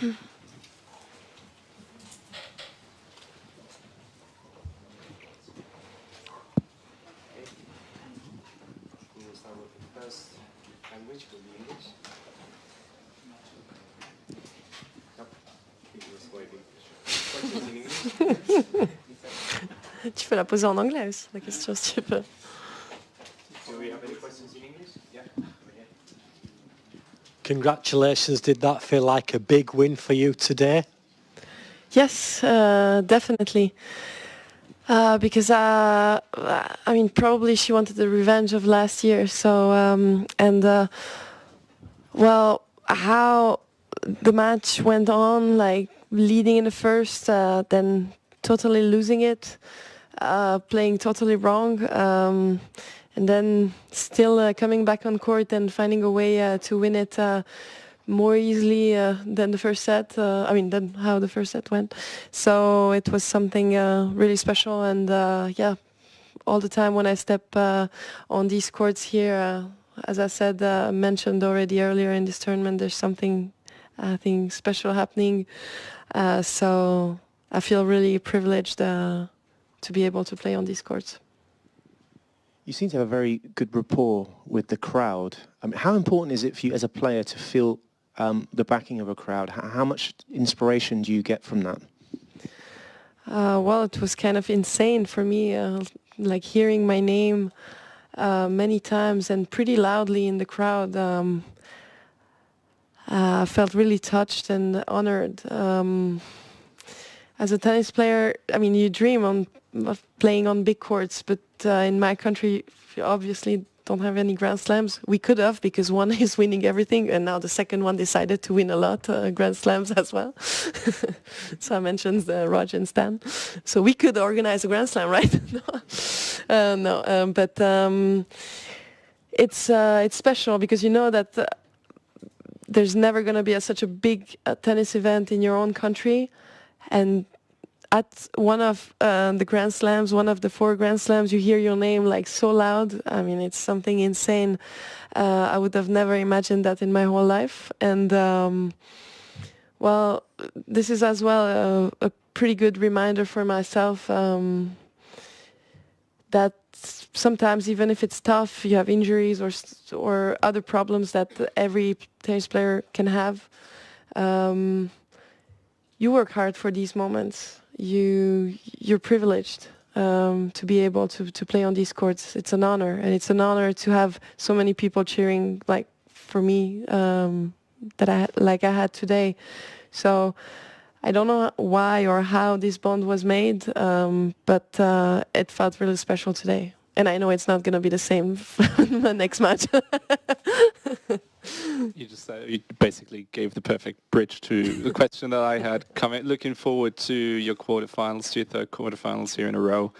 Tu peux la poser en anglais aussi, la question, si tu peux. Congratulations. Did that feel like a big win for you today? Yes, definitely. Because, I mean, probably she wanted the revenge of last year. So, well, how the match went on, like leading in the first, then totally losing it, playing totally wrong, and then still coming back on court and finding a way to win it more easily than the first set. Than how the first set went. So it was something really special, and yeah, all the time when I step on these courts here, as I said, mentioned already earlier in this tournament, there's something, I think, special happening. So I feel really privileged to be able to play on these courts. You seem to have a very good rapport with the crowd. I mean, how important is it for you as a player to feel the backing of a crowd? How much inspiration do you get from that? Well, it was kind of insane for me, like hearing my name many times and pretty loudly in the crowd. I felt really touched and honored. As a tennis player, I mean, you dream of playing on big courts, but in my country, we obviously don't have any Grand Slams. We could have, because one is winning everything, and now the second one decided to win a lot Grand Slams as well. So I mentioned Roger and Stan. So we could organize a Grand Slam, right? But it's special because you know that there's never going to be such a big tennis event in your own country, and at one of the Grand Slams, one of the 4 Grand Slams, you hear your name like so loud. I mean, it's something insane. I would have never imagined that in my whole life. And well, this is as well a pretty good reminder for myself that sometimes, even if it's tough, you have injuries or other problems that every tennis player can have. You work hard for these moments. You're privileged to be able to play on these courts. It's an honor, and it's an honor to have so many people cheering, like for me, that I had today. So I don't know why or how this bond was made, but it felt really special today. And I know it's not going to be the same for the next match. You basically gave the perfect bridge to the question that I had coming. Looking forward to your quarterfinals, to your third quarterfinals here in a row.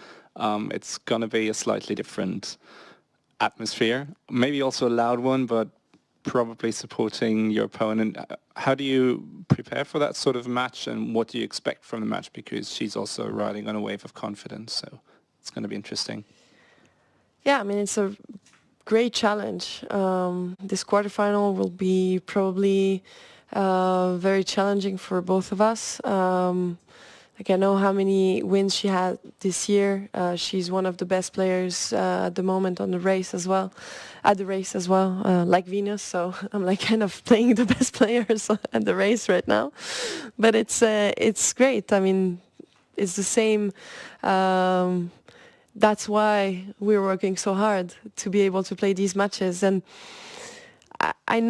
It's going to be a slightly different atmosphere, maybe also a loud one, but probably supporting your opponent. How do you prepare for that sort of match, and what do you expect from the match? Because she's also riding on a wave of confidence, so it's going to be interesting. Yeah, I mean, it's a great challenge. This quarterfinal will be probably very challenging for both of us. Like, I know how many wins she had this year. She's one of the best players at the moment on the race as well. Like Venus. So I'm like kind of playing the best players at the race right now. But it's great. I mean, it's the same. That's why we're working so hard to be able to play these matches. And I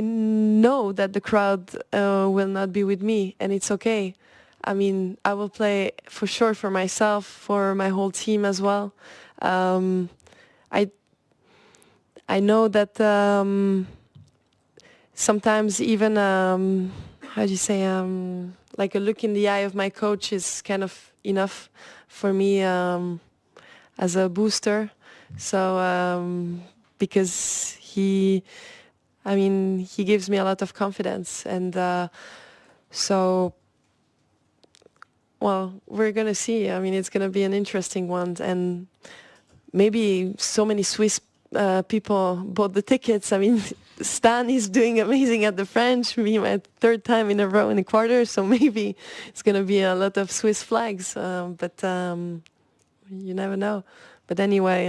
know that the crowd will not be with me, and it's okay. I mean, I will play for sure for myself, for my whole team as well. I know that sometimes even, how do you say, like a look in the eye of my coach is kind of enough for me as a booster. So because he gives me a lot of confidence, and so, well, we're gonna see. I mean, it's gonna be an interesting one, and maybe so many Swiss people bought the tickets. I mean, Stan is doing amazing at the French. Me, my third time in a row in the quarter, so maybe it's going to be a lot of Swiss flags. But you never know. But anyway,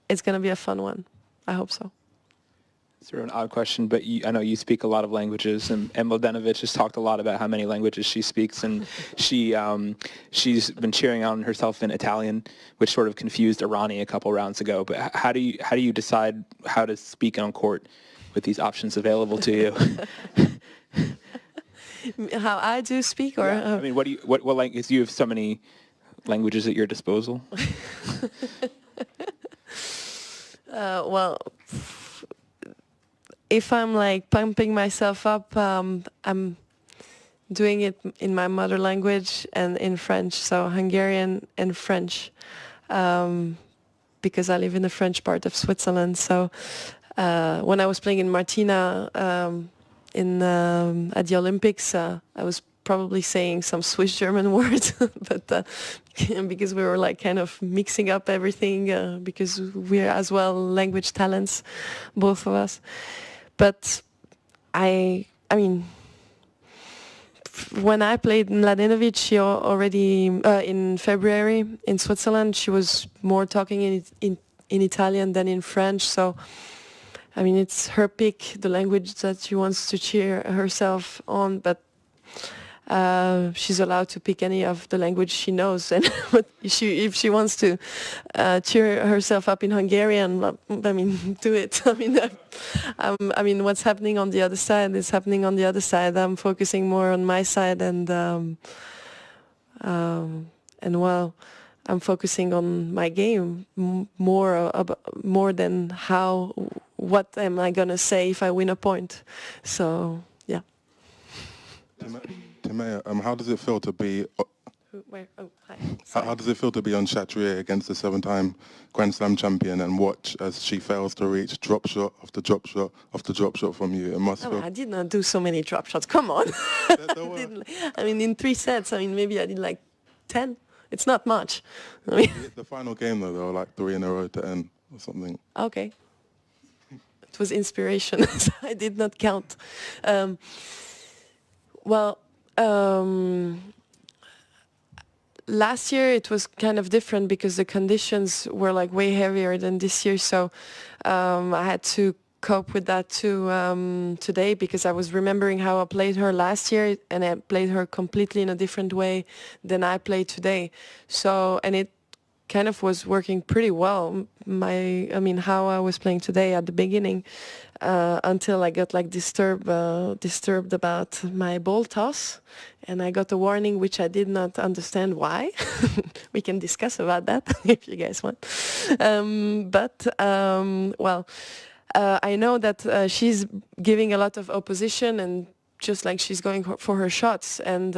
it's going to be a fun one. I hope so. Sort of an odd question, but I know you speak a lot of languages, and Mladenovic has talked a lot about how many languages she speaks, and she's been cheering on herself in Italian, which sort of confused Irani a couple rounds ago. But how do you decide how to speak on court with these options available to you? How I do speak, or I mean, what language? You have so many languages at your disposal. Well, if I'm like pumping myself up, I'm doing it in my mother language and in French, so Hungarian and French, because I live in the French part of Switzerland. So when I was playing in Martina at the Olympics, I was probably saying some Swiss German words, but because we were like kind of mixing up everything, because we're as well language talents, both of us. But I mean, when I played Mladenovic, she already in February in Switzerland, she was more talking in Italian than in French. So, I mean, it's her pick, the language that she wants to cheer herself on. But she's allowed to pick any of the language she knows, and if she wants to cheer herself up in Hungarian, I mean, do it. I mean, what's happening on the other side is happening on the other side. I'm focusing more on my side, and well, I'm focusing on my game more than what am I gonna say if I win a point. So yeah. Timea, how does it feel to be? Where? Oh, hi. How does it feel to be on Chatrier against the 7-time Grand Slam champion and watch as she fails to reach drop shot after drop shot after drop shot from you? It must feel. I did not do so many drop shots. Come on. I mean, in 3 sets. I mean, maybe I did like 10. It's not much. I mean, The final game though, there were like 3 in a row to end or something. Okay. It was inspiration. So I did not count. Last year it was kind of different because the conditions were like way heavier than this year, so I had to cope with that too today, because I was remembering how I played her last year, and I played her completely in a different way than I played today. So, and it kind of was working pretty well. I mean, how I was playing today at the beginning, until I got like disturbed about my ball toss, and I got a warning which I did not understand why. We can discuss about that if you guys want. I know that she's giving a lot of opposition, and just like she's going for her shots, and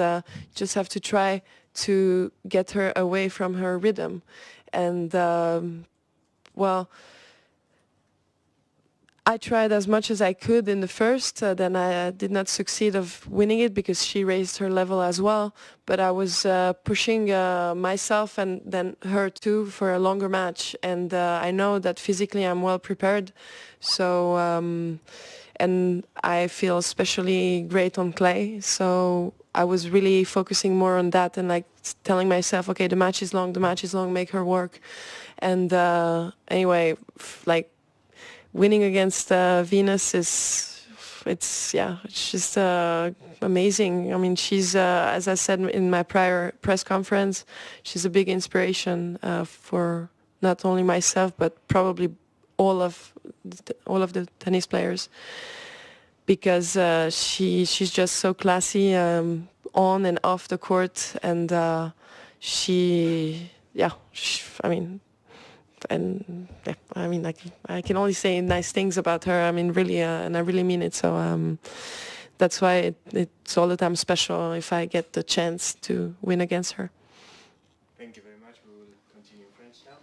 just have to try to get her away from her rhythm. And I tried as much as I could in the first, then I did not succeed of winning it because she raised her level as well. But I was pushing myself and then her too for a longer match. And I know that physically I'm well prepared. So, and I feel especially great on clay. So I was really focusing more on that and like telling myself, okay, the match is long, make her work. And anyway, like, winning against Venus it's just amazing. I mean, she's, as I said in my prior press conference, she's a big inspiration for not only myself, but probably all of the tennis players, because she's just so classy on and off the court, and I can only say nice things about her. I mean, really, and I really mean it. So that's why it's all the time special if I get the chance to win against her. Thank you very much. We will continue in French now.